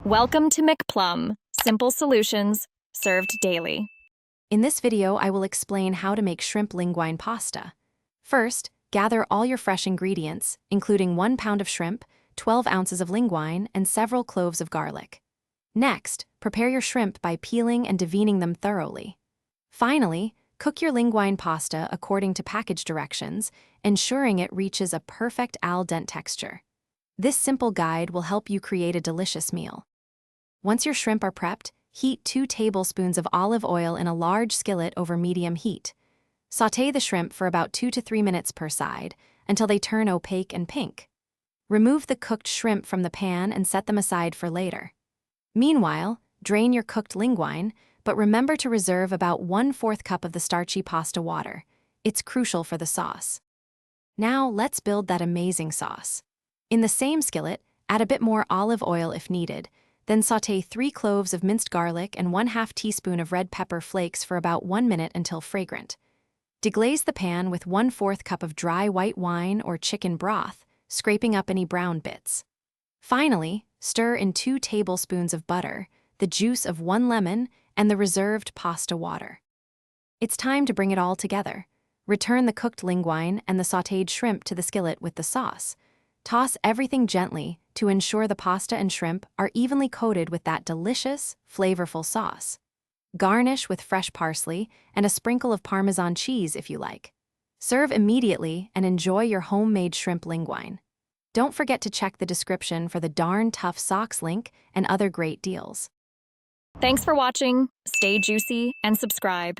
Welcome to McPlum, simple solutions served daily. In this video, I will explain how to make shrimp linguine pasta. First, gather all your fresh ingredients, including 1 pound of shrimp, 12 ounces of linguine, and several cloves of garlic. Next, prepare your shrimp by peeling and deveining them thoroughly. Finally, cook your linguine pasta according to package directions, ensuring it reaches a perfect al dente texture. This simple guide will help you create a delicious meal. Once your shrimp are prepped, heat 2 tablespoons of olive oil in a large skillet over medium heat. Sauté the shrimp for about 2 to 3 minutes per side until they turn opaque and pink. Remove the cooked shrimp from the pan and set them aside for later. Meanwhile, drain your cooked linguine, but remember to reserve about 1/4 cup of the starchy pasta water. It's crucial for the sauce. Now let's build that amazing sauce. In the same skillet, add a bit more olive oil if needed, then sauté 3 cloves of minced garlic and 1/2 teaspoon of red pepper flakes for about 1 minute until fragrant. Deglaze the pan with 1/4 cup of dry white wine or chicken broth, scraping up any brown bits. Finally, stir in 2 tablespoons of butter, the juice of 1 lemon, and the reserved pasta water. It's time to bring it all together. Return the cooked linguine and the sautéed shrimp to the skillet with the sauce. Toss everything gently to ensure the pasta and shrimp are evenly coated with that delicious, flavorful sauce. Garnish with fresh parsley and a sprinkle of Parmesan cheese if you like. Serve immediately and enjoy your homemade shrimp linguine. Don't forget to check the description for the Darn Tough Socks link and other great deals. Thanks for watching. Stay juicy and subscribe.